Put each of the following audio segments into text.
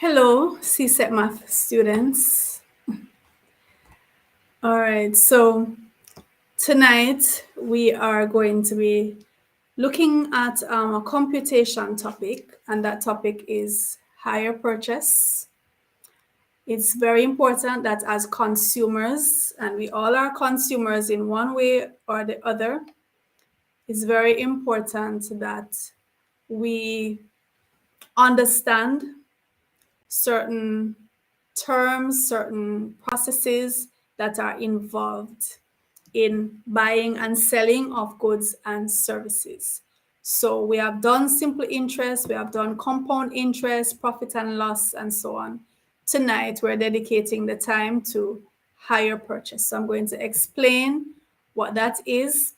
Hello, CSEC math students. All right, so tonight we are going to be looking at a computation topic, and that topic is hire purchase. It's very important that as consumers, and we all are consumers in one way or the other, it's very important that we understand certain terms, certain processes that are involved in buying and selling of goods and services. So we have done simple interest, we have done compound interest, profit and loss, and so on. Tonight, we're dedicating the time to hire purchase. So I'm going to explain what that is,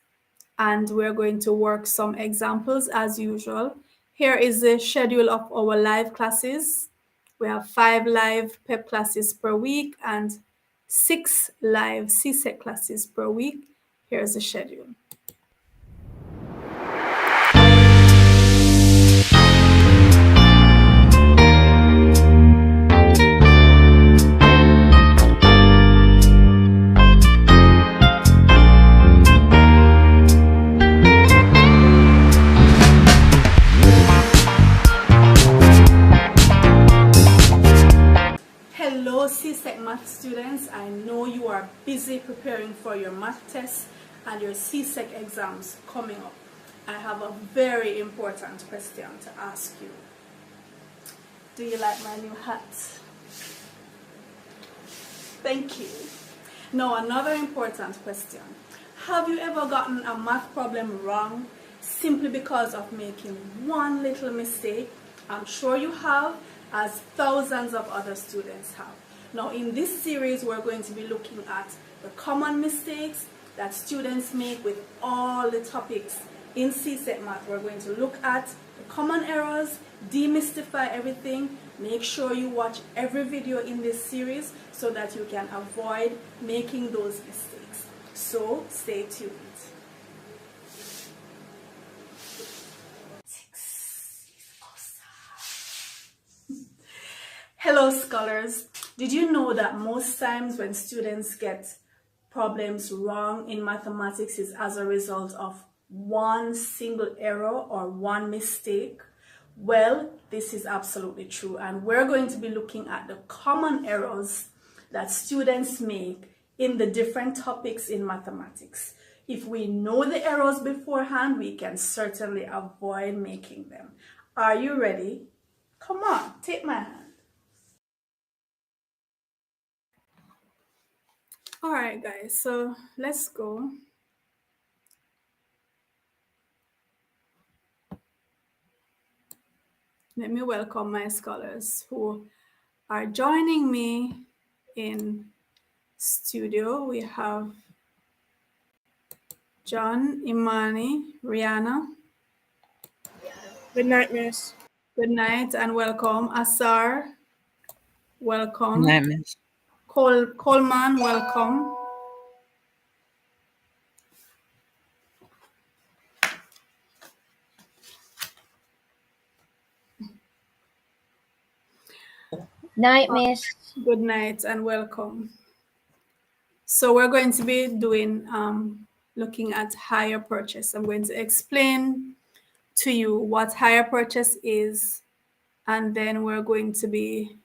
and we're going to work some examples as usual. Here is the schedule of our live classes. We have 5 live PEP classes per week and 6 live CSEC classes per week. Here's the schedule. Hello CSEC math students, I know you are busy preparing for your math tests and your CSEC exams coming up. I have a very important question to ask you. Do you like my new hat? Thank you. Now another important question. Have you ever gotten a math problem wrong simply because of making one little mistake? I'm sure you have, as thousands of other students have. Now in this series, we're going to be looking at the common mistakes that students make with all the topics in CSEC math. We're going to look at the common errors, demystify everything. Make sure you watch every video in this series so that you can avoid making those mistakes. So stay tuned. Hello scholars, did you know that most times when students get problems wrong in mathematics is as a result of one single error or one mistake? Well, this is absolutely true, and we're going to be looking at the common errors that students make in the different topics in mathematics. If we know the errors beforehand, we can certainly avoid making them. Are you ready? Come on, take my hand. All right, guys, so let's go. Let me welcome my scholars who are joining me in studio. We have John, Imani, Rihanna. Good night, miss. Good night and welcome. Asar, welcome. Good night, miss. Coleman, welcome. Night, miss. Good night and welcome. So we're going to be doing looking at hire purchase. I'm going to explain to you what hire purchase is, and then we're going to be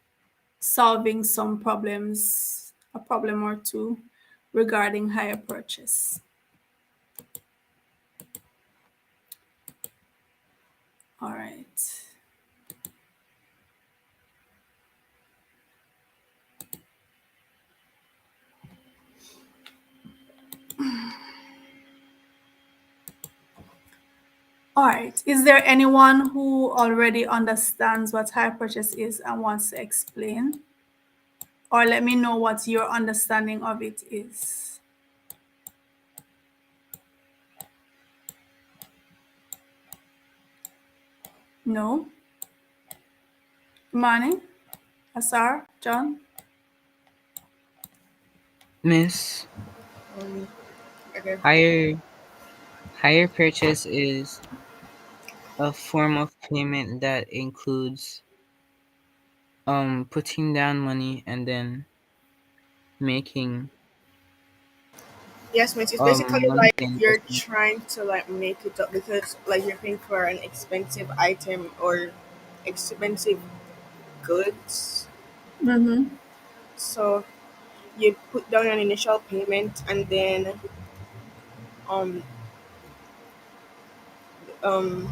solving some problems, a problem or two regarding hire purchase. All right. All right. Is there anyone who already understands what hire purchase is and wants to explain? Or let me know what your understanding of it is. No? Imani? Asar? John? Miss, Okay. hire purchase is a form of payment that includes putting down money and then making Yes, miss. It's basically monthly like you're investment. trying to like make it up because like you're paying for an expensive item or expensive goods. Mm-hmm. So you put down an initial payment and then um um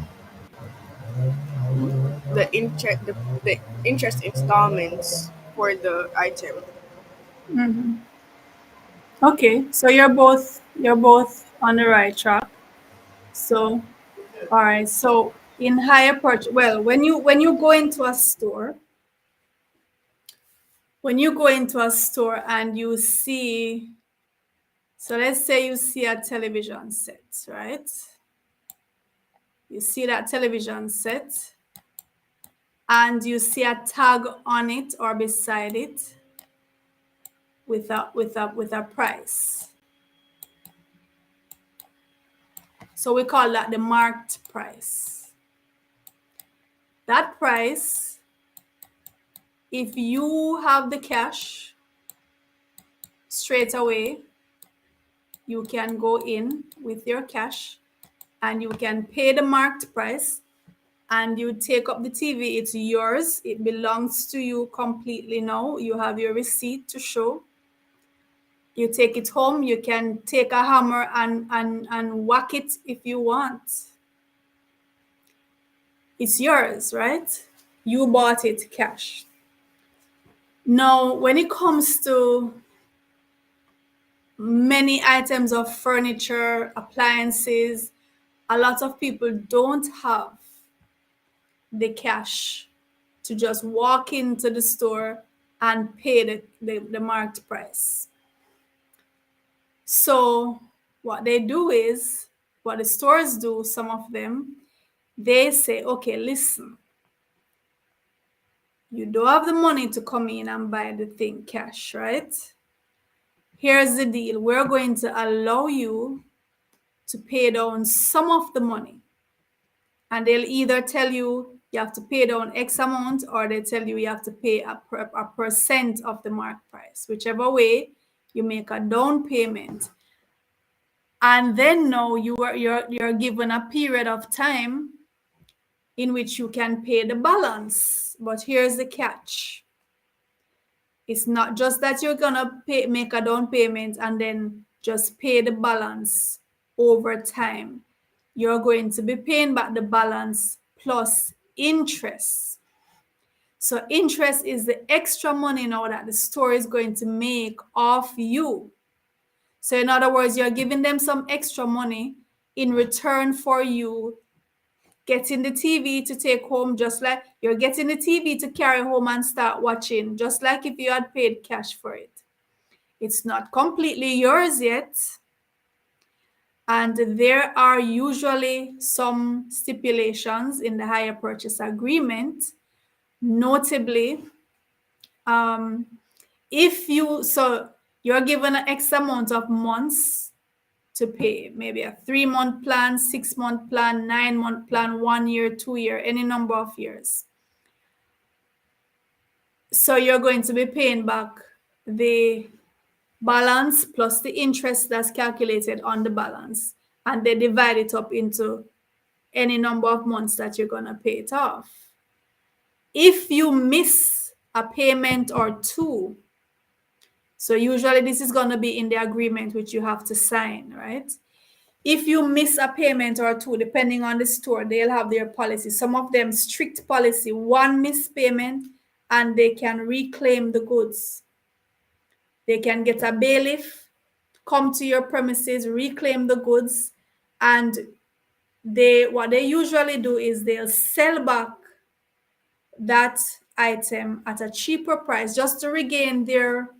the interest installments for the item. Mm-hmm. Okay, so you're both on the right track. So, all right. So in higher purchase, well, when you go into a store, when you go into a store and you see, so let's say you see a television set, right? You see that television set and you see a tag on it or beside it with a price. So we call that the marked price. That price, if you have the cash straight away, you can go in with your cash and you can pay the marked price and you take up the TV. It's yours. It belongs to you completely now. You have your receipt to show. You take it home. You can take a hammer and whack it if you want. It's yours, right? You bought it cash. Now, when it comes to many items of furniture, appliances, a lot of people don't have the cash to just walk into the store and pay the marked price. So what they do is, what the stores do, some of them, they say, okay, listen, you don't have the money to come in and buy the thing cash, right? Here's the deal. We're going to allow you to pay down some of the money. And they'll either tell you you have to pay down X amount or they tell you you have to pay a percent of the mark price. Whichever way, you make a down payment. And then now you're given a period of time in which you can pay the balance. But here's the catch. It's not just that you're gonna make a down payment and then just pay the balance over time. You're going to be paying back the balance plus interest. So interest is the extra money now that the store is going to make off you. So in other words, you're giving them some extra money in return for you getting the TV to take home, just like you're getting the TV to carry home and start watching, just like if you had paid cash for it. It's not completely yours yet. And there are usually some stipulations in the hire purchase agreement, notably, if you're given an X amount of months to pay, maybe a 3-month plan, 6-month plan, 9-month plan, 1 year, 2 year, any number of years. So you're going to be paying back the balance plus the interest that's calculated on the balance. And they divide it up into any number of months that you're going to pay it off. If you miss a payment or two, so usually this is going to be in the agreement which you have to sign, right? If you miss a payment or two, depending on the store, they'll have their policy. Some of them strict policy, one missed payment and they can reclaim the goods. They can get a bailiff, come to your premises, reclaim the goods, and what they usually do is they'll sell back that item at a cheaper price just to regain their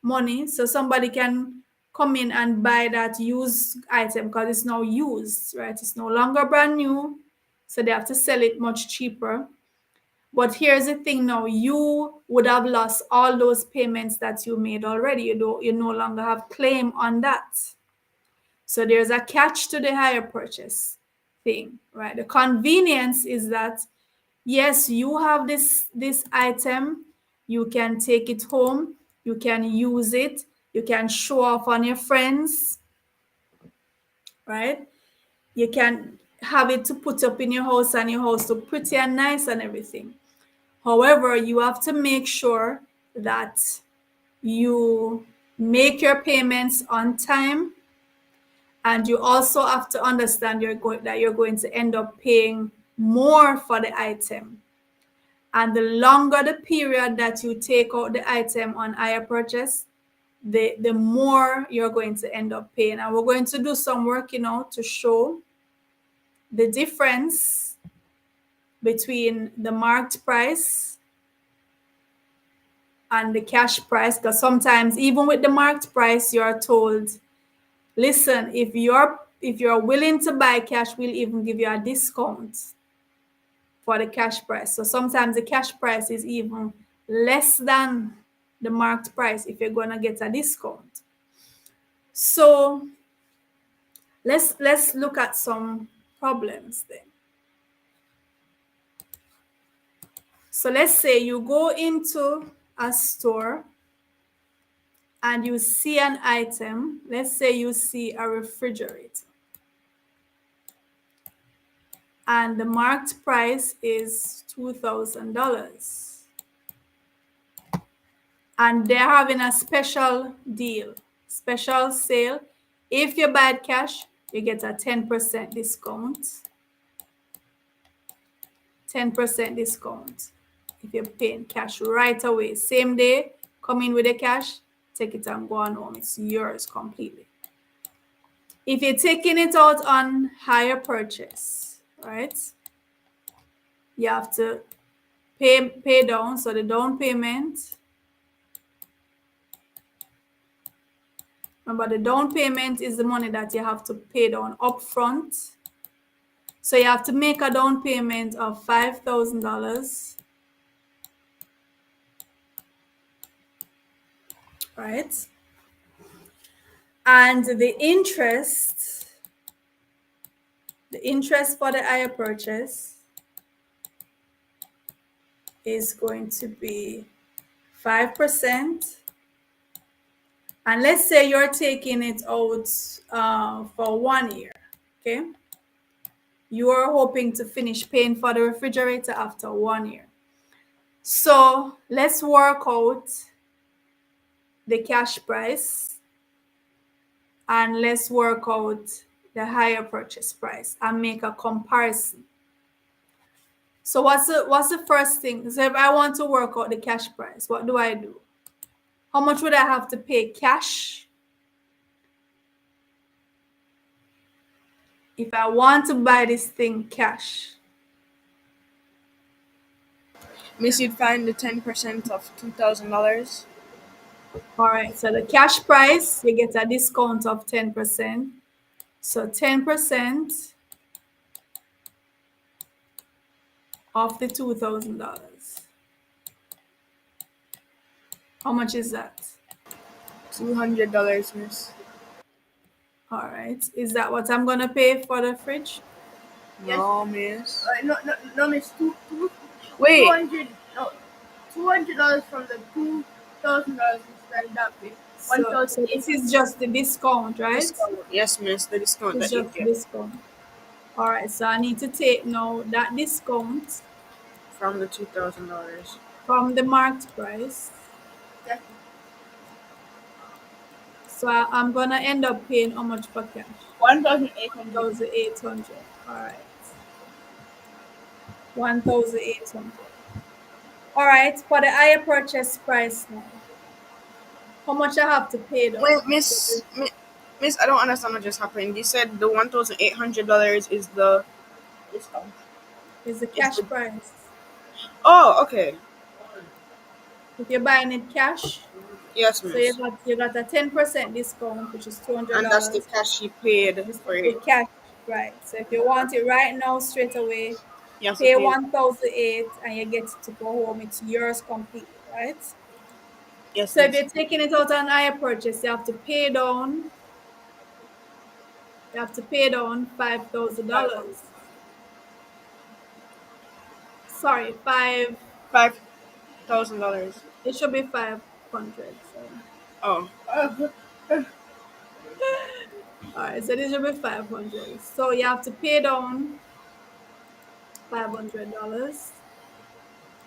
money. So somebody can come in and buy that used item because it's now used, right? It's no longer brand new. So they have to sell it much cheaper. But here's the thing now, you would have lost all those payments that you made already. You no longer have claim on that. So there's a catch to the hire purchase thing, right? The convenience is that yes, you have this item, You can take it home, you can use it, you can show off on your friends, right? You can have it to put up in your house and your house look pretty and nice and everything. However, you have to make sure that you make your payments on time, and you also have to understand that you're going to end up paying more for the item. And the longer the period that you take out the item on hire purchase, the more you're going to end up paying. And we're going to do some work, to show the difference between the marked price and the cash price. Because sometimes even with the marked price, you're told, listen, if you're willing to buy cash, we'll even give you a discount for the cash price. So sometimes the cash price is even less than the marked price if you're going to get a discount. So let's look at some problems then. So let's say you go into a store and you see an item. Let's say you see a refrigerator, and the marked price is $2,000. And they're having a special deal, special sale. If you buy it cash, you get a 10% discount. 10% discount if you're paying cash right away. Same day, come in with the cash, take it and go on home. It's yours completely. If you're taking it out on hire purchase, right, you have to pay down. So the down payment, remember, the down payment is the money that you have to pay down upfront. So you have to make a down payment of $5,000, right? And the interest for the hire purchase is going to be 5%. And let's say you're taking it out for 1 year, okay? You are hoping to finish paying for the refrigerator after 1 year. So let's work out the cash price and let's work out the higher purchase price and make a comparison. So what's the first thing? So if I want to work out the cash price, what do I do? How much would I have to pay cash if I want to buy this thing cash? Miss, you'd find the 10% of $2,000. All right, so the cash price, you get a discount of 10%. So 10% of the $2,000. How much is that? $200, miss. All right, is that what I'm gonna pay for the fridge? No, miss. No, miss. Wait. 200. No, $200 from the $2,000 instead that way. So this is just the discount, right? Discount. Yes, miss, the discount It's that you just get discount. All right, so I need to take now that discount from the $2,000. from the marked price. Definitely. So I'm gonna end up paying how much for cash? 1,800. 1,800. All right, 1,800. All right, for the higher purchase price now, how much I have to pay though? Wait, miss, I don't understand what just happened. You said the $1,800 is the Discount. Is the cash price. Oh, okay. If you're buying it cash, Yes, so miss. you got a 10% discount, which is $200. And that's the cash you paid This for is it. the cash, right? So if you want it right now, straight away, You have to pay pay. 1,008 and you get to go home. It's yours completely, right? Yes, So if miss. you're taking it out on hire purchase, you have to pay down. You have to pay down $5,000. Sorry, Five. $1,000. It should be 500. So, Oh, all right. So this should be 500. So you have to pay down $500.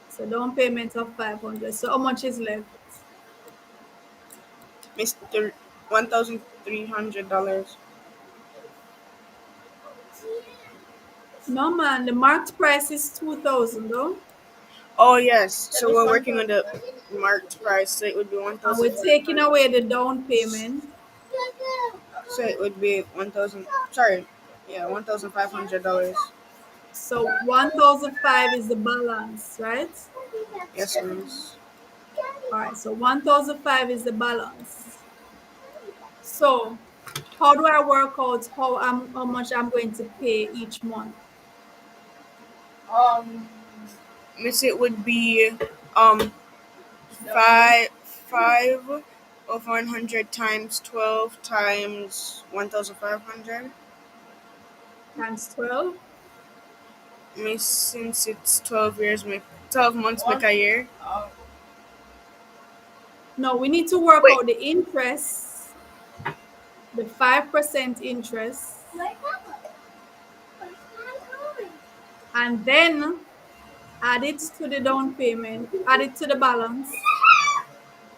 So down payment of 500. So how much is left? Mr. $1,300. No man, the marked price is 2,000 though. Oh yes. So we're working on the marked price. So it would be one And thousand we're five taking hundred. away the down payment. So it would be 1,000. Sorry. Yeah, $1,500. So 1,005 is the balance, right? Yes, miss. All right. So 1,005 is the balance. So how do I work out how much I'm going to pay each month? Um, Miss, it would be um five of 100 times 12 times 1,500. Times 12. Miss, since it's 12 years, make 12 months make one. a year. No, we need to work Wait, out the interest, the 5% interest, and then add it to the down payment, add it to the balance.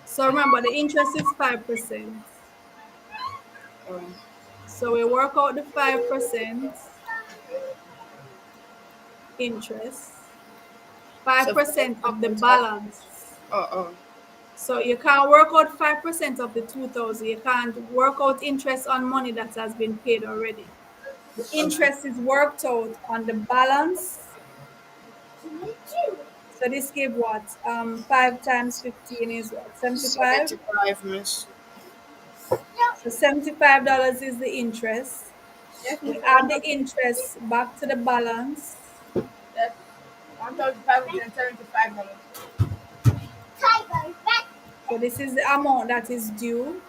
So remember, the interest is 5%. um, So we work out the 5% interest, so 5% of the balance. oh. So you can't work out 5% of the 2,000. You can't work out interest on money that has been paid already. The Okay. interest is worked out on the balance. So this give what? 5 times 15 is what? 75. 75, miss. So $75 is the interest. Yes, We Mr. add the interest back to the balance. That's $1,575. So this is the amount that is due.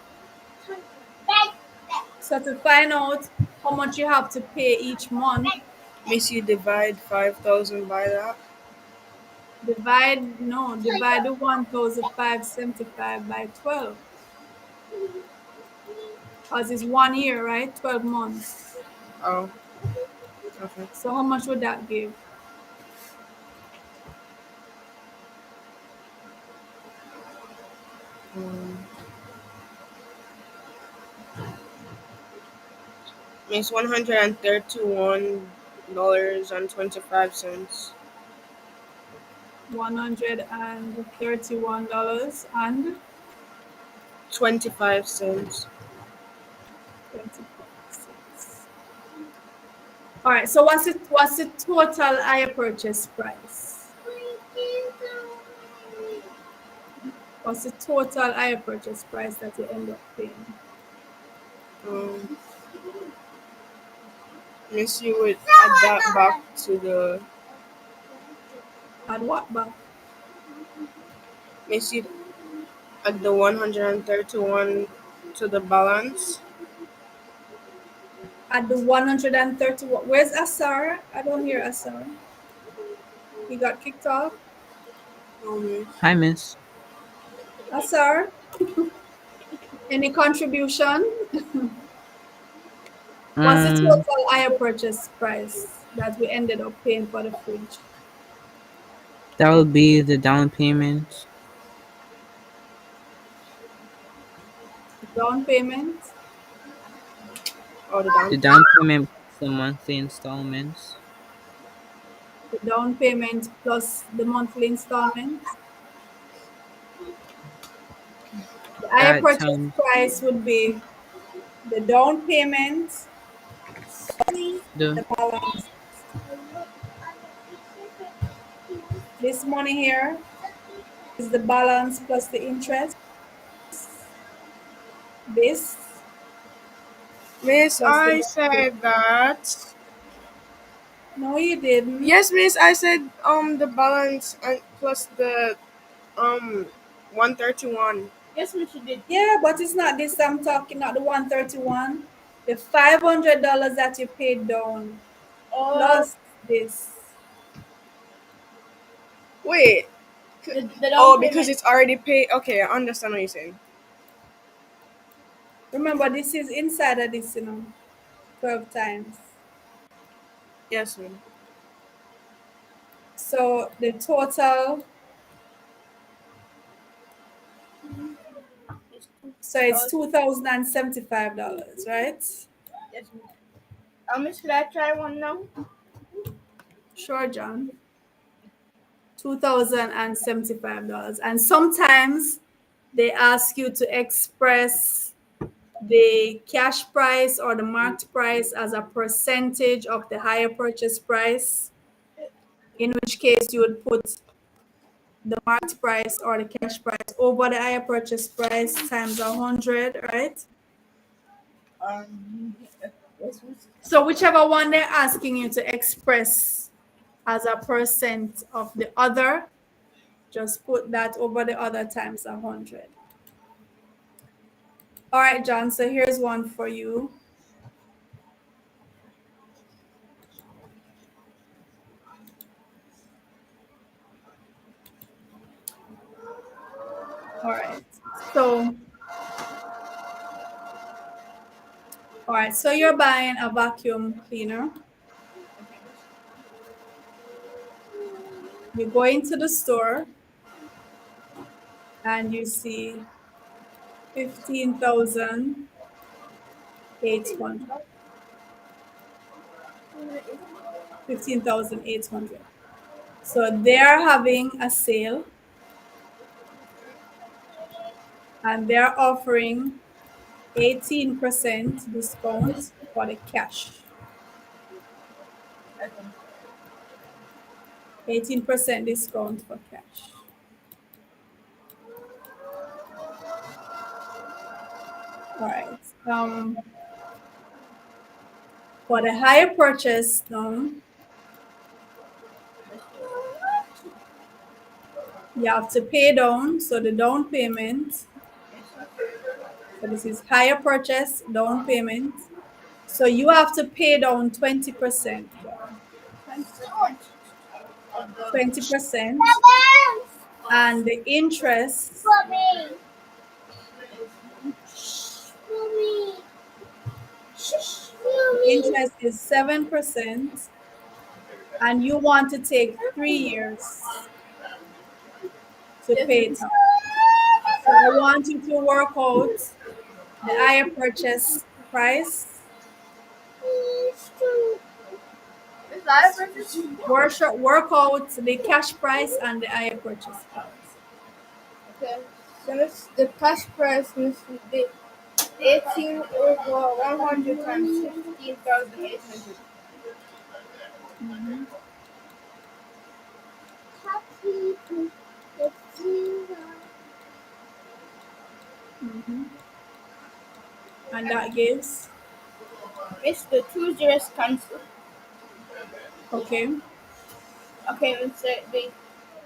So to find out how much you have to pay each month, Miss, you divide 5,000 by that. divide the 1,575 by 12. Because it's 1 year, right? 12 months. Oh, okay. So how much would that give? Um, Miss, $131.25. $131 and 25 cents. 25 cents. All right. So what's the total hire purchase price? What's the total hire purchase price that you end up paying? Um, Miss, you would add that back to the. Add what back? Miss, you add the 131 to the balance. Add the 130. Where's Asar? I don't hear Asar. He got kicked off. Oh, miss. Hi, miss. Asar, any contribution? What's the Um, total hire purchase price that we ended up paying for the fridge? that would be the down payment, Down payment, Oh, the the down down payment. payment plus the monthly installments the down payment plus the monthly installment. The hire at purchase times price would be the down payment, the the balance. This money here is the balance plus the interest. This Miss, plus the I down payment. said that. No, you didn't. Yes, miss, I said the balance and plus the um 131. Yes, Miss, you did. Yeah, but it's not this I'm talking, not the 131. The $500 that you paid down Oh, plus this. Wait, The down Oh, because payment. it's already paid. Okay, I understand what you're saying. Remember, this is inside of this, 12 times. Yes, ma'am. So the total, so it's $2,075, right? Yes, Miss, can I try one now? Sure, John. $2,075. And sometimes they ask you to express the cash price or the marked price as a percentage of the higher purchase price, in which case you would put the marked price or the cash price over the higher purchase price times 100, right? Yes, Miss. So whichever one they're asking you to express as a percent of the other, just put that over the other times 100. All right, John, so here's one for you. All right. So, so you're buying a vacuum cleaner. You go into the store and you see 15,800. 15,800. So they're having a sale and they're offering 18% discount for the cash. 18% discount for cash. All right. For the higher purchase, you have to pay down. So the down payment. So this is higher purchase, down payment. So you have to pay down 20%, John. 20%. And the interest is 7%. And you want to take 3 years to pay it off. So I want you to work out the higher purchase price. Work out the cash price and the higher purchase price. Okay. So Miss, the cash price Miss would be 18 over 100 times 15,800. And that gives, Miss, the two zeros cancel. okay, Okay, Miss, the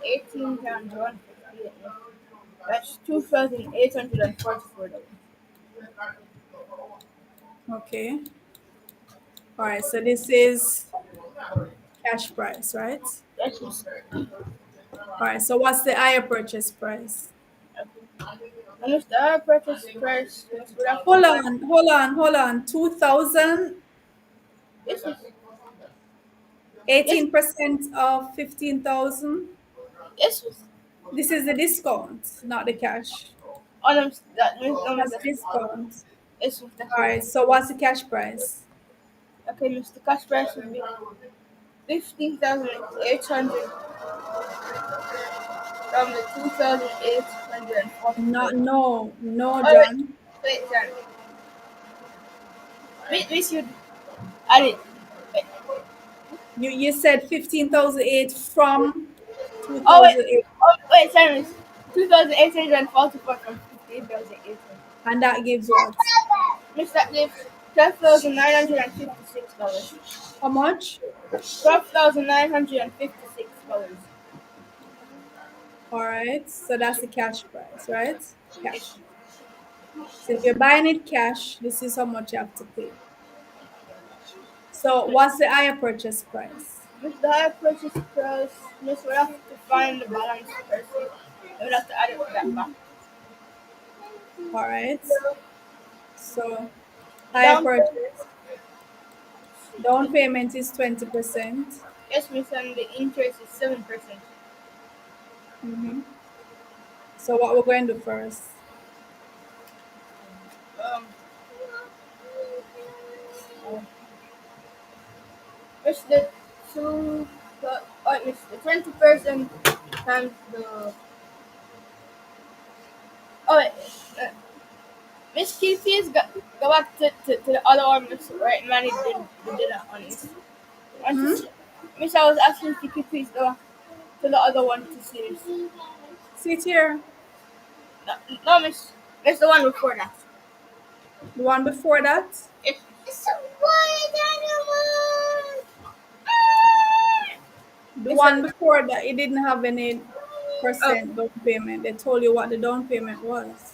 18 times 158. That's $2,844. okay. All right, so this is cash price, right? That's Miss. All right, so what's the higher purchase price? And Miss, the other purchase price Miss, would have to Hold buy. on. 2,000, Yes, Miss. Yes, 18% of 15,000. yes, Miss. This is the discount, not the cash. Oh, no, Miss, that Miss, no, Miss, That's the discount. yes, Miss, that's All right. right, so what's the cash price? Okay, Miss, the cash price would be 15,800 from the 2,840. No, Oh, John. wait, sorry. Miss, you add it. Wait. You said 15,008 from Oh, wait. 2008, Oh, wait, sorry, Miss. 2,844 from 15,800. and that gives what? Miss, that gives $12,956. How much? $12,956. All right, so that's the cash price, right? Cash. So if you're buying it cash, this is how much you have to pay. So what's the higher purchase price? With the higher purchase price, Miss will have to find the balance first. We'll have to add it to that back. All right. So higher Down purchase, down payment is 20%. yes, Miss, and the interest is 7%. Mm-hmm. So what we're going to do first? Um, Miss the two, Miss the 20% times the oh wait, uh, Miss Keith go back to the other one, Miss right man the dinner on this. And Hmm? Miss I was asking if you could please go back to the other one to see this. Sit here. No, no Miss, Miss the one before that. The one before that, It's the Miss one before that, it didn't have any oh, percent down payment. They told you what the down payment was.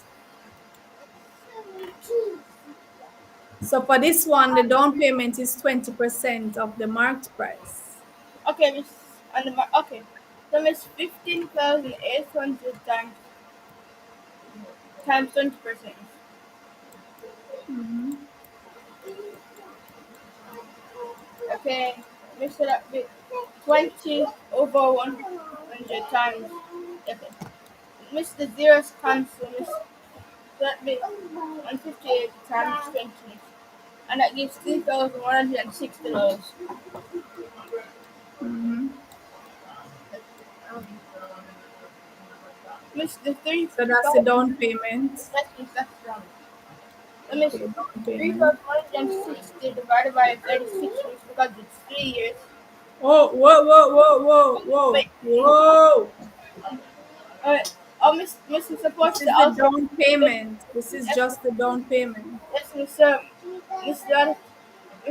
So for this one, the down payment is 20% of the marked price. okay Miss and okay. So Miss 15,800 times 20%. Mm-hmm. Okay, Miss that be 20 over 100 times. Okay, Miss the zeros cancel. Miss that be 158 times 20, and that gives $3,160. Mm-hmm. Miss the three So that's the thousand. down payment. That's wrong. Let me Okay, down three payment. thousand one hundred sixty divided by 36 weeks because it's 3 years. Oh, whoa, whoa, whoa, whoa, Wait, whoa, whoa. Miss is This supposed to is the also down payment. This is yes, just the down payment. yes, Miss the Miss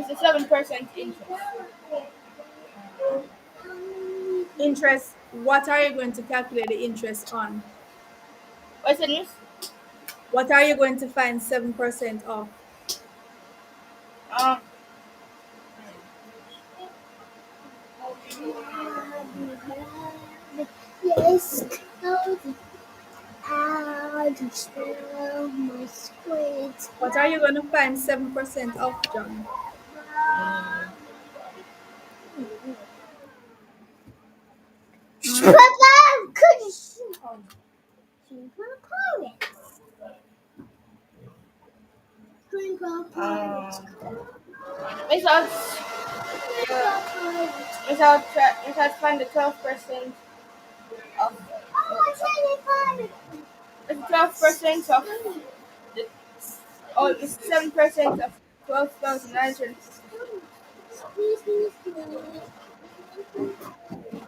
the 7% interest. Interest, what are you going to calculate the interest on? What's it, Miss? What are you going to find 7% of? Um, Yes, Cody. How to spell my squid? What are you going to find 7% of, John? Hmm? Papa, could you see Miss I'll Miss I'll find the 12% of the 12% of the it's 7% of 12,960.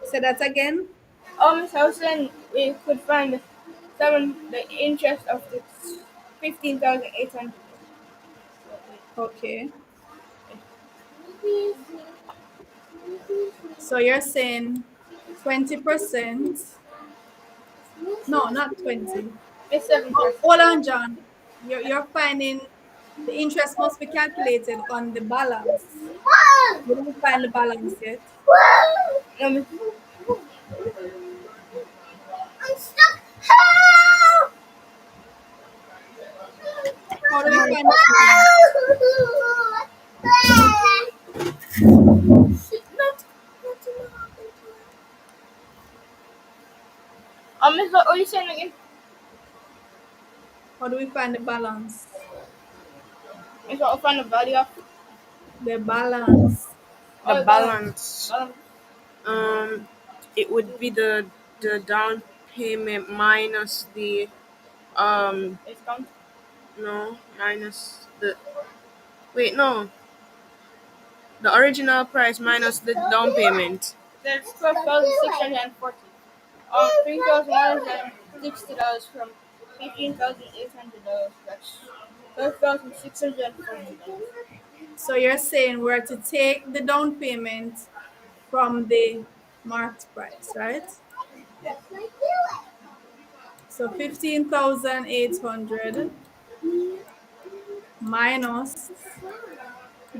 Say that again. Miss I was saying we could find the interest of the 15,800. Okay. So you're saying 20%. No, not 20. It's Oh, 7%. hold on, John. You're finding the interest must be calculated on the balance. You didn't find the balance yet. No, Miss, I'm stuck. Help! How do we find the balance? Miss, what are you saying again? How do we find the balance? Miss, what will find the value of The balance. The oh, balance. balance Um, it would be the down payment minus the discount. no minus the wait no the original price minus the down payment. That's 12,640. $3,160 from $15,800. That's $12,640. So you're saying we're to take the down payment from the marked price, right? So 15,800 minus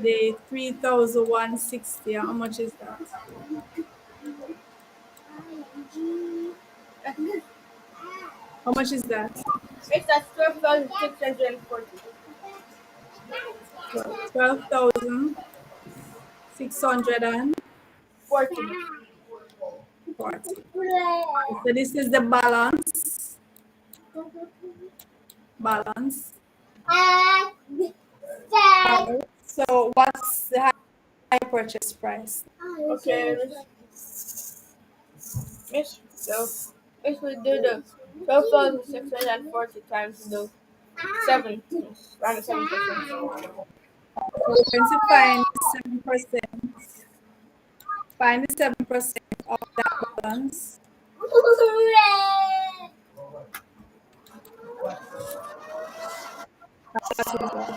the 3,160. How much is that? How much is that? It's at 12,640. 12,640. 40. So this is the balance. Balance. So what's the high purchase price? Okay, Miss, so if we do the 12,640 times the 7, around the 7%. So we're going to find 7%. Find the 7% of that balance. That was what?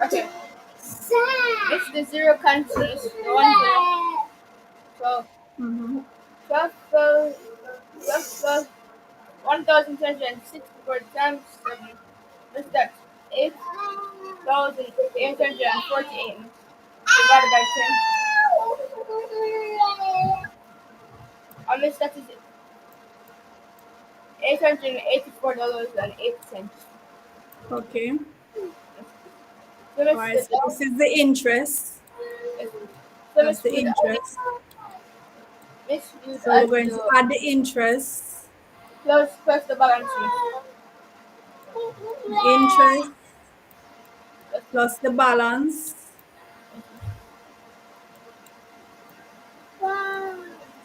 Okay, it's the zero countries, the 1 0. So Mm-hmm. 1,264 times 7 is that 8,848 divided by 10. On this, that is $884.08. Okay. So All right. So this is the interest. That's the interest. let's do So we're going to add the interest. plus the balance. The interest plus the balance.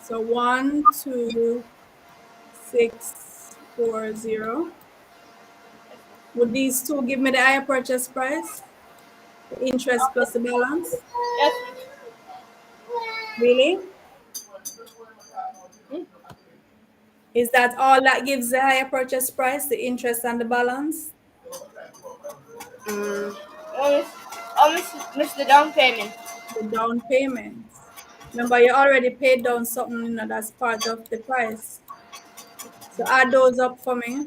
So 12640. Would these two give me the higher purchase price? The interest plus the balance? Yes, Really? Is that all that gives the higher purchase price, the interest and the balance? almost missed the down payment. The down payment. Remember, you already paid down something, that's part of the price. So add those up for me.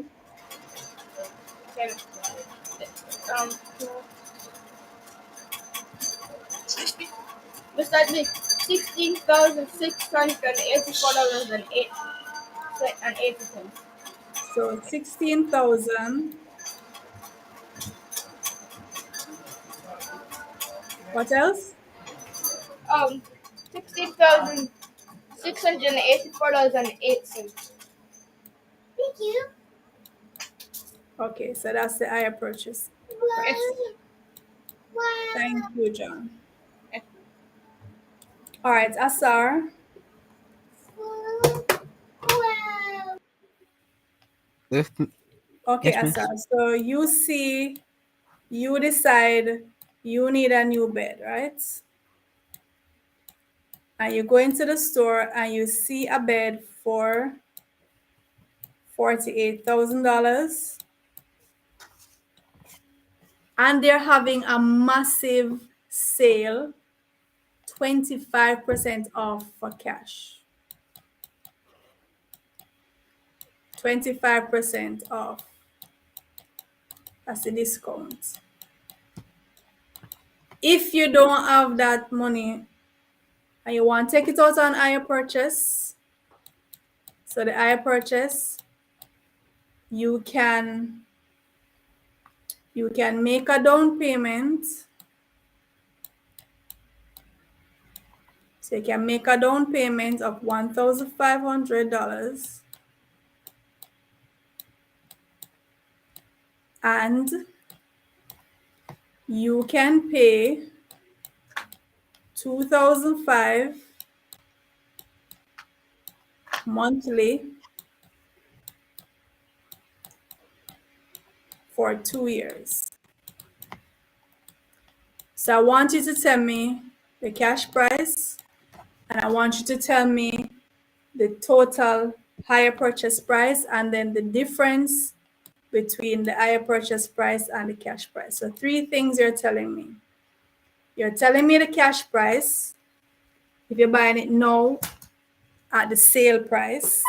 Okay. Um, this that be $16,684.80. So 16,000. What else? 16,684.08. Thank you. Okay, so that's the higher purchase price. Thank you, John. All right, Asar. If, Okay, yes, miss. Asar. So you decide you need a new bed, right? And you go into the store and you see a bed for $48,000. And they're having a massive sale, 25% off for cash. 25% off. That's the discount. If you don't have that money and you want to take it out on higher purchase, so the higher purchase, you can make a down payment. So you can make a down payment of $1,500 and you can pay $2,500 monthly for 2 years. So I want you to tell me the cash price and I want you to tell me the total higher purchase price and then the difference between the higher purchase price and the cash price. So 3 things you're telling me. You're telling me the cash price if you're buying it now at the sale price.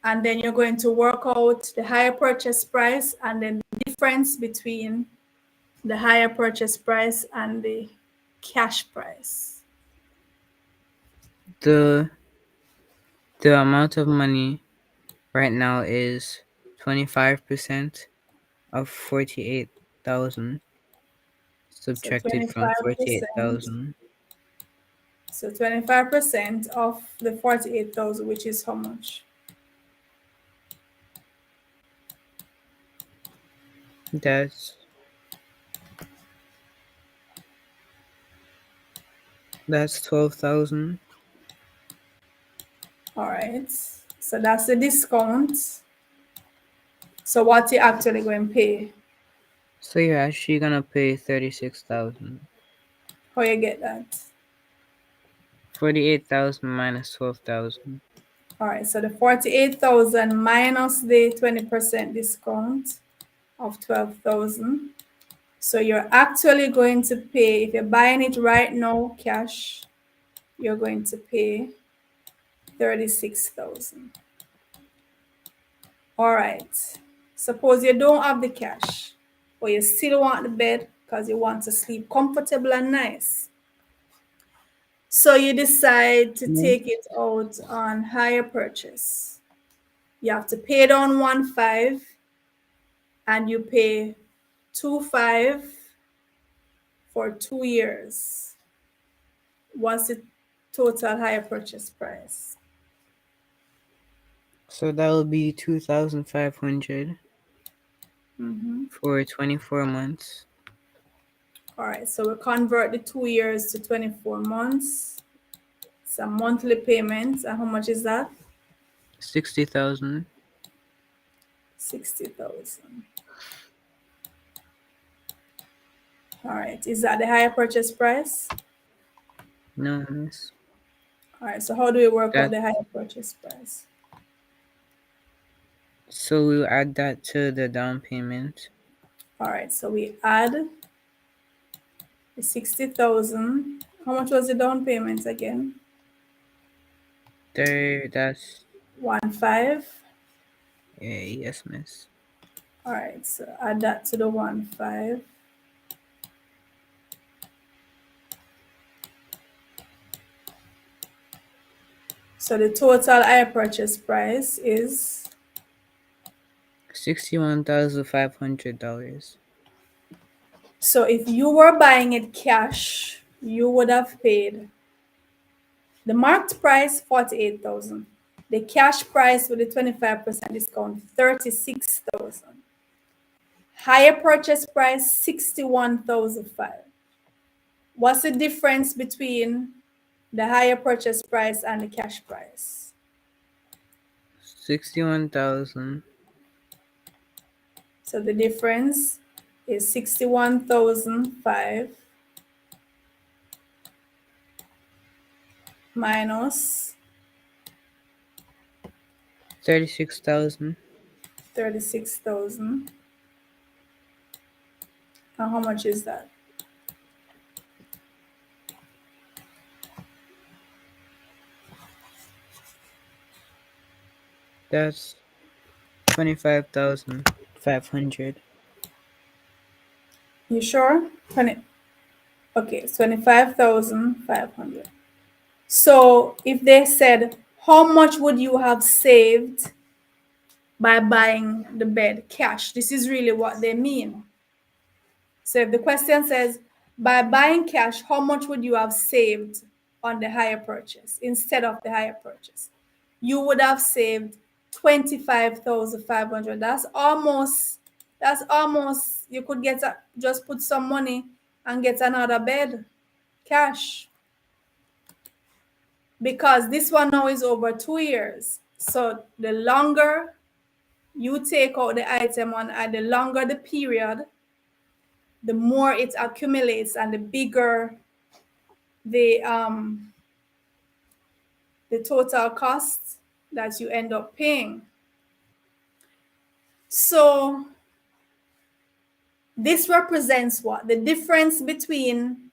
And then you're going to work out the higher purchase price and then the difference between The higher purchase price and the cash price. The amount of money right now is 25% of 48,000 So subtracted from 25%. 48,000. So 25% of the 48,000, which is how much? That's 12,000. All right. So that's the discount. So what you actually going to pay? So you're actually gonna pay 36,000. How you get that? 48,000 minus 12,000. All right. So the 48,000 minus the 20% discount of 12,000. So you're actually going to pay, if you're buying it right now, cash, you're going to pay 36,000. All right. Suppose you don't have the cash, but you still want the bed because you want to sleep comfortable and nice. So you decide to Yes. take it out on hire purchase. You have to pay down 1.5 and you pay 2.5 for 2 years. What's the total hire purchase price? So that will be 2,500 for 24 months. All right, so we convert the 2 years to 24 months. It's a monthly payment. And how much is that? 60,000. 60,000. All right, is that the higher purchase price? No, miss. All right, so how do we work out That the higher purchase price? so we'll add that to the down payment. All right, so we add the 60,000. How much was the down payment again? That's 1.5. yes, miss. All right, so add that to the 1.5. So the total higher purchase price is $61,500. so if you were buying it cash, you would have paid the marked price 48,000. The cash price with the 25% discount 36,000. Higher purchase price 61,005. What's the difference between the higher purchase price and the cash price? 61,000 So the difference is 61,005 minus 36,000. 36,000. And how much is that? That's 25,500. You sure? 20. Okay, it's 25,500. So if they said, how much would you have saved by buying the bed cash? This is really what they mean. So if the question says, by buying cash, how much would you have saved on the higher purchase instead of the higher purchase? You would have saved 25,500. That's almost, you could just put some money and get another bed cash. Because this one now is over 2 years. So the longer you take out the item on, and the longer the period, the more it accumulates and the bigger the total cost that you end up paying. So this represents what? The difference between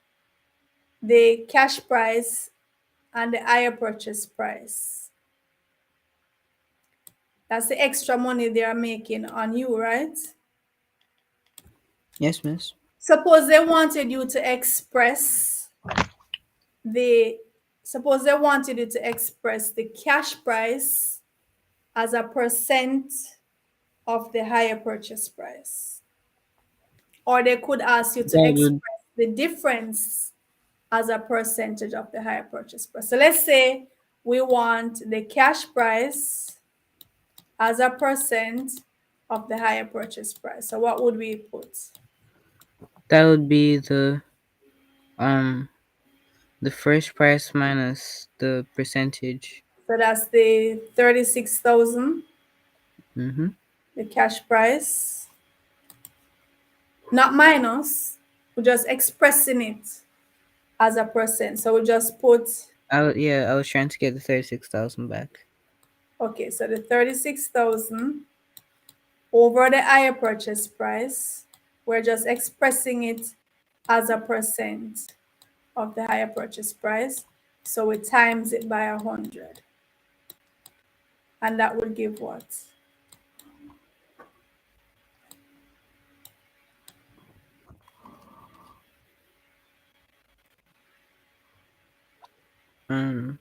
the cash price and the higher purchase price. That's the extra money they are making on you, right? Yes, miss. suppose they wanted you to express the suppose they wanted you to express the cash price as a percent of the higher purchase price. Or they could ask you to That would express the difference as a percentage of the higher purchase price. So let's say we want the cash price as a percent of the higher purchase price. So what would we put? be um the first price minus the percentage. So that's the 36,000, Mm-hmm. the cash price, not minus. We're just expressing it as a percent. So we just put, I was trying to get the 36,000 back. okay, so the 36,000 over the higher purchase price. We're just expressing it as a percent of the higher purchase price. So we times it by 100. And that would give what? Um,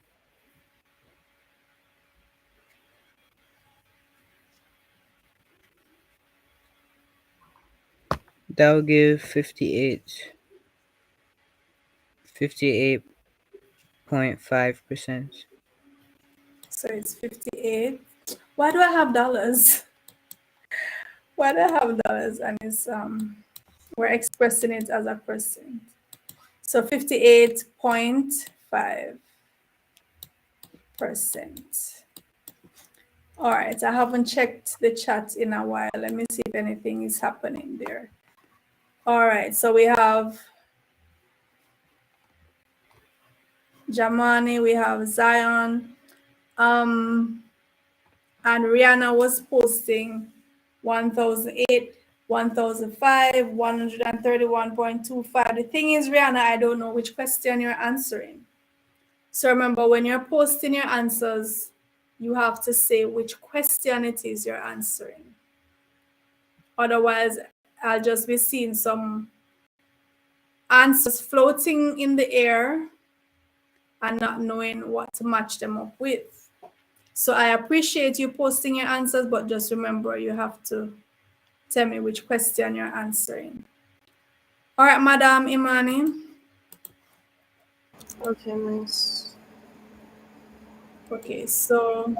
that would give 58.5%. So it's 58. Why do I have dollars? Why do I have dollars? And it's we're expressing it as a percent. So 58.5%. All right, I haven't checked the chat in a while. Let me see if anything is happening there. All right, so we have Jamani, we have Zion, and Rihanna was posting 1,008, 1,005, 131.25. The thing is, Rihanna, I don't know which question you're answering. So remember, when you're posting your answers, you have to say which question it is you're answering. Otherwise, I'll just be seeing some answers floating in the air and not knowing what to match them up with. So I appreciate you posting your answers, but just remember you have to tell me which question you're answering. All right, Madam Imani. Okay, miss. Okay, so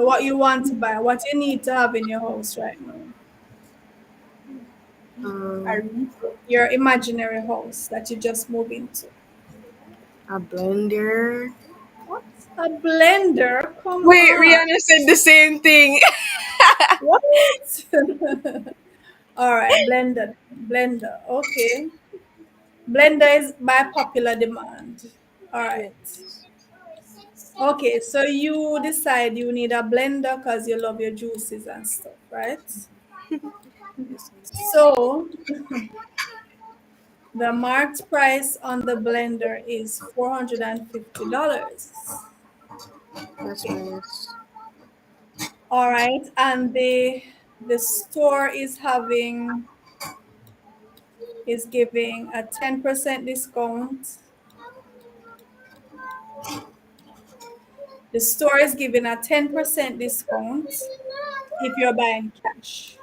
what you want to buy, what you need to have in your house right now? Um, Your imaginary house that you just move into. a blender. What? A blender? Come Wait, on. Rihanna said the same thing. What? All right, blender. Blender. Okay. Blender is by popular demand. All right. Yes. Okay, so you decide you need a blender because you love your juices and stuff, right? Yes, miss. So the marked price on the blender is $450. Yes, Okay. miss. All right, and the store is giving a 10% discount. The store is giving a 10% discount if you're buying cash.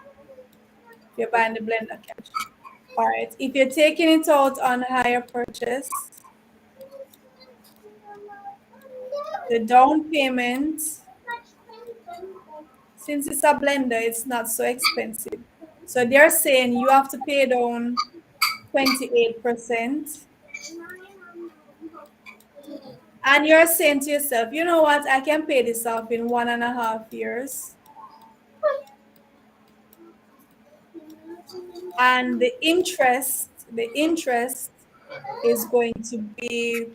If you're buying the blender cash. All right. If you're taking it out on higher purchase, the down payment, since it's a blender, it's not so expensive. So they're saying you have to pay down 28%. And you're saying to yourself, you know what, I can pay this off in 1.5 years. And the interest is going to be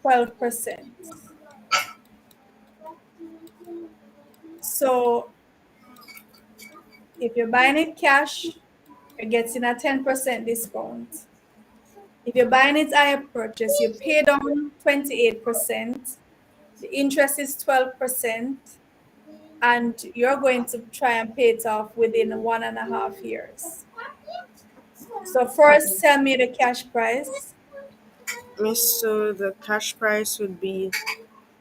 12%. So if you're buying it cash, you're getting a 10% discount. If you're buying it higher purchase, you pay down 28%. The interest is 12%. and you're going to try and pay it off within 1.5 years. So first, tell me the cash price. Miss, so the cash price would be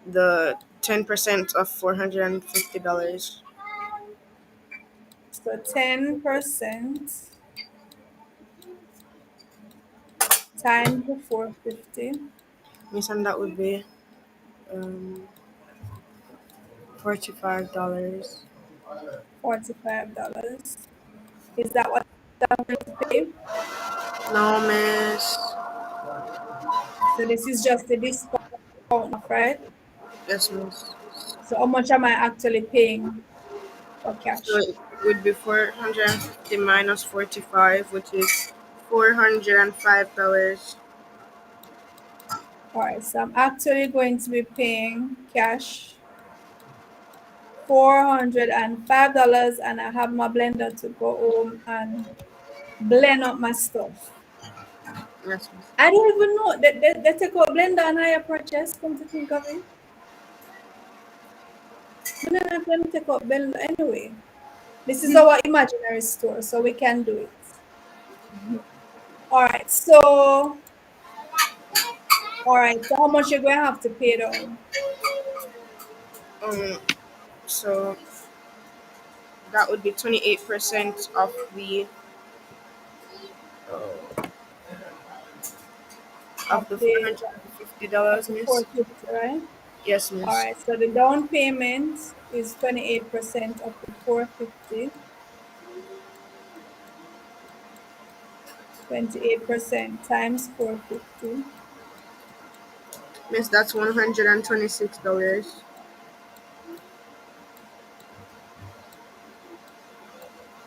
the 10% of $450. So 10% times the 450, Miss, and that would be um $45. $45. Is that what I'm going to pay? No, miss. So this is just the discount, right? Yes, miss. So how much am I actually paying for So cash? it would be 450 minus 45, which is $405. All right, so I'm actually going to be paying cash $405, and I have my blender to go home and blend up my stuff. Yes, miss. I don't even know that they take out blender and higher purchase, come to think of it. I don't know if them take out blender anyway. This is our imaginary store, so we can do it. All right, so how much you're going to have to pay down? Um, so that would be 28% Of of the the $450, miss. 450, right? Yes, All miss. right, so the down payment is 28% of the 450. 28% times 450. Miss, that's $126.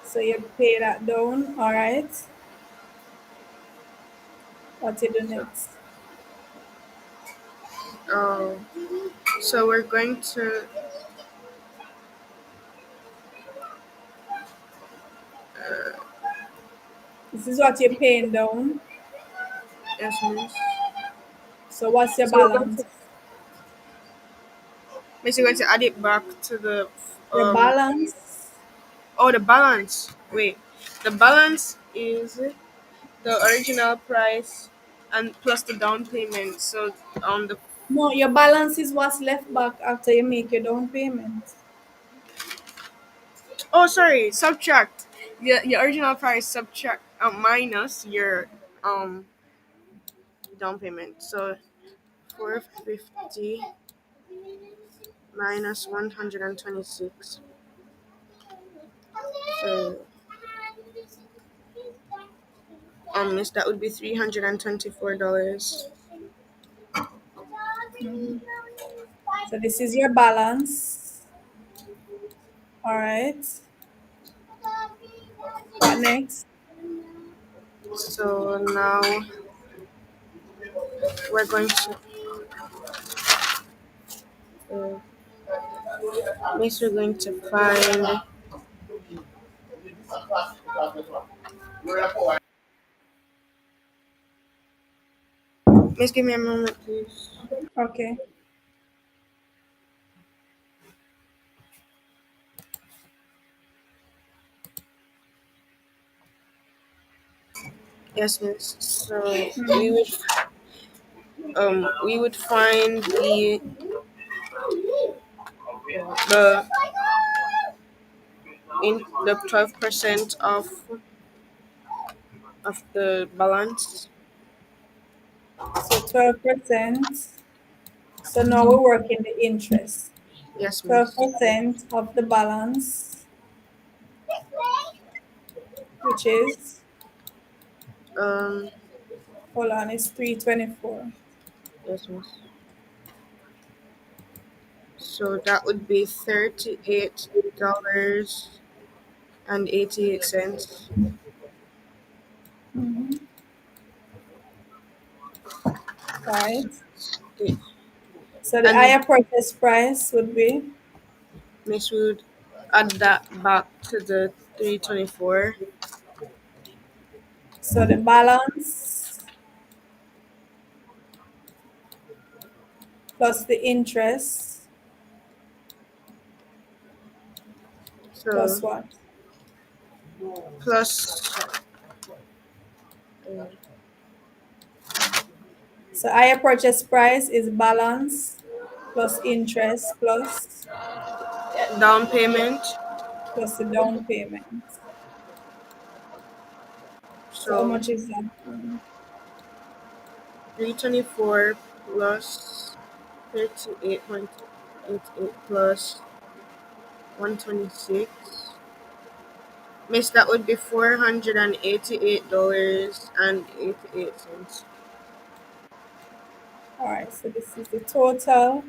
So you pay that down, all right? What you do So, next? oh, so we're going to This is what you're paying down. yes, miss. So what's your So we're going balance? to miss, you're going to add it back to the Your um. balance. Oh, the balance. Wait, the balance is the original price and plus the down payment. So the No, your balance is what's left back after you make your down payment. oh, sorry, subtract the original price, subtract minus your um down payment. So 450 minus 126. So miss, that would be $324. Mhm. So this is your balance. All right. What next? So now we're going to uh, miss, we're going to find miss, give me a moment, please. Okay. Yes, miss. So we Mhm. would find the in the 12% of the balance. So 12%. So now we're working the interest. Yes, miss. 12% of the balance, which is, Um, hold on, it's 324. yes, miss. So that would be $38.88. Mm-hmm. Right. So the And higher purchase price would be, miss would add that back to the 324. so the balance plus the interest plus So what? plus So higher purchase price is balance plus interest down payment. plus the down payment. So how So much is that? 324 plus 38.88 plus 126. Miss, that would be $488.88. All right, so this is the total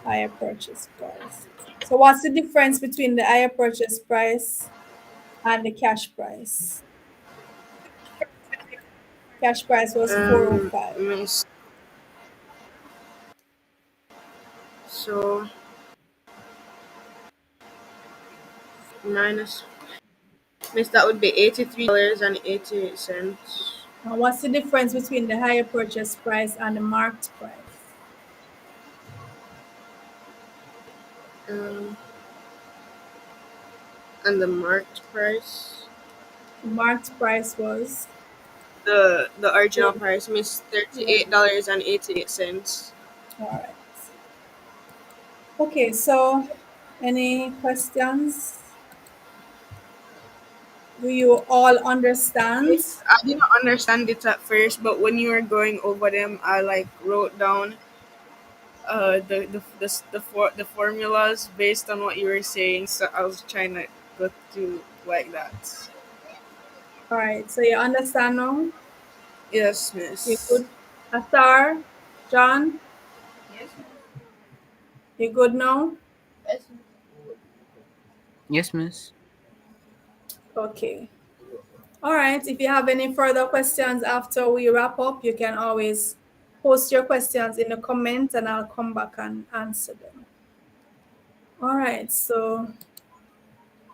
higher purchase price. So what's the difference between the higher purchase price and the cash price? Cash price was 405. Miss, so minus, Miss, that would be $83.88. Now what's the difference between the higher purchase price and the marked price? Um, and the marked price, The marked price was the original four. price, Miss, Yeah. $38.88. All right. Okay, so any questions? Do you all understand? Miss, I didn't understand it at first, but when you were going over them, I like wrote down the formulas based on what you were saying. So I was trying to go through like that. All right, so you understand now? Yes, You miss. good? Asar, John, Yes, you good now? yes. Yes, miss. Okay. All right, if you have any further questions after we wrap up, you can always post your questions in the comments and I'll come back and answer them. All right, so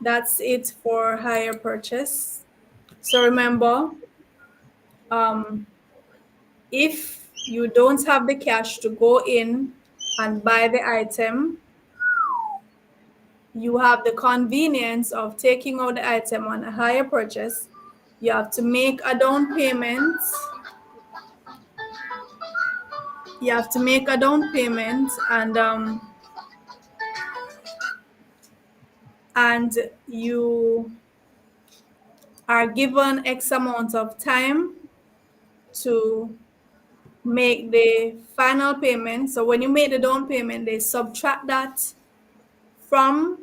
that's it for hire purchase. So remember, um, if you don't have the cash to go in and buy the item, you have the convenience of taking out the item on a higher purchase. You have to make a down payment. You have to make a down payment and you are given X amount of time to make the final payment. So when you make the down payment, they subtract that from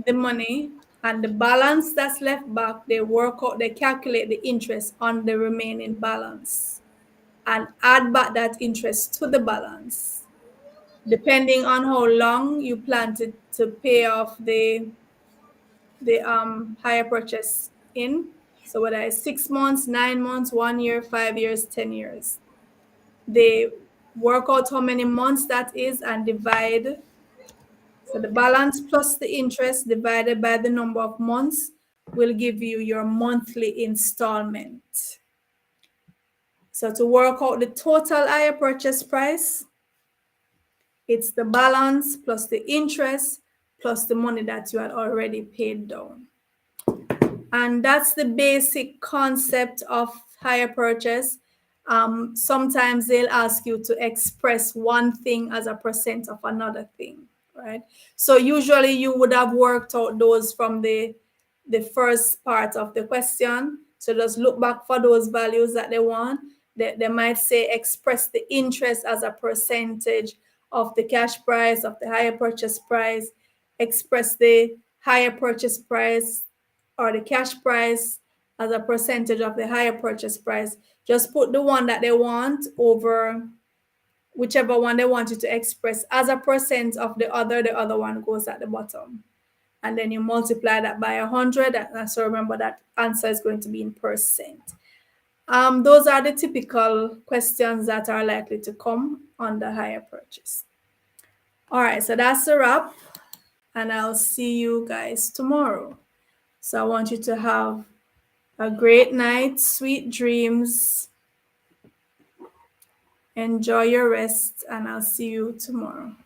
the money and the balance that's left back, they work out, they calculate the interest on the remaining balance and add back that interest to the balance. Depending on how long you plan to pay off the higher purchase in. So whether it's 6 months, 9 months, 1 year, 5 years, 10 years. They work out how many months that is and divide. So the balance plus the interest divided by the number of months will give you your monthly installment. So to work out the total higher purchase price, it's the balance plus the interest plus the money that you had already paid down. And that's the basic concept of hire purchase. Sometimes they'll ask you to express one thing as a percent of another thing, right? So usually you would have worked out those from the first part of the question. So just look back for those values that they want. They might say express the interest as a percentage of the cash price, of the higher purchase price, express the higher purchase price or the cash price as a percentage of the higher purchase price. Just put the one that they want over whichever one they want you to express as a percent of the other one goes at the bottom. And then you multiply that by 100. And so remember that answer is going to be in percent. Those are the typical questions that are likely to come on the higher purchase. All right, so that's a wrap. And I'll see you guys tomorrow. So I want you to have a great night, sweet dreams. Enjoy your rest, and I'll see you tomorrow.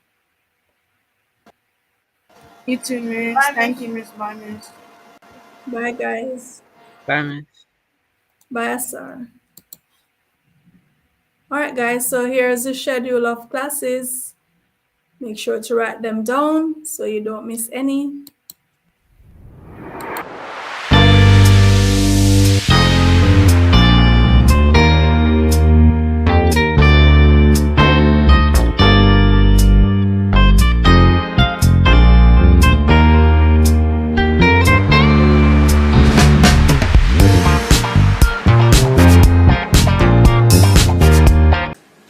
You too, Miss. Bye, Thank Miss. you, Miss. Bye, Miss. Bye, guys. Bye, miss. Bye, sir. All right, guys. So here's the schedule of classes. Make sure to write them down so you don't miss any.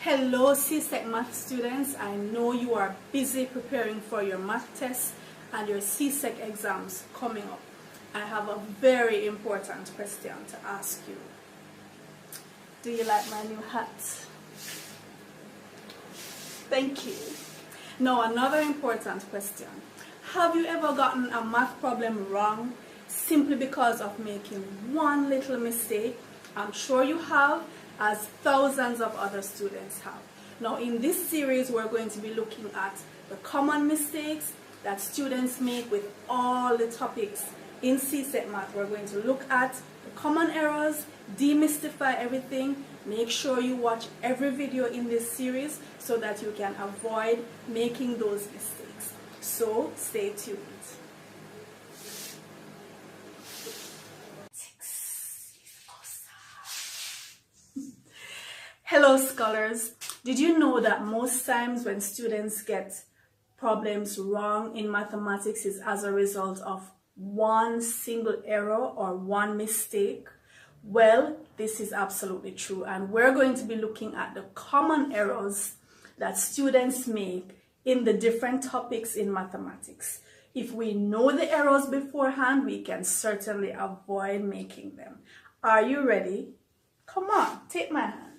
Hello CSEC math students, I know you are busy preparing for your math tests and your CSEC exams coming up. I have a very important question to ask you. Do you like my new hat? Thank you. Now another important question. Have you ever gotten a math problem wrong simply because of making one little mistake? I'm sure you have, as thousands of other students have. Now in this series we're going to be looking at the common mistakes that students make with all the topics in CSEC Math. We're going to look at the common errors, demystify everything, make sure you watch every video in this series so that you can avoid making those mistakes. So stay tuned. Hello scholars, did you know that most times when students get problems wrong in mathematics is as a result of one single error or one mistake? Well, this is absolutely true, and we're going to be looking at the common errors that students make in the different topics in mathematics. If we know the errors beforehand, we can certainly avoid making them. Are you ready? Come on, take my hand.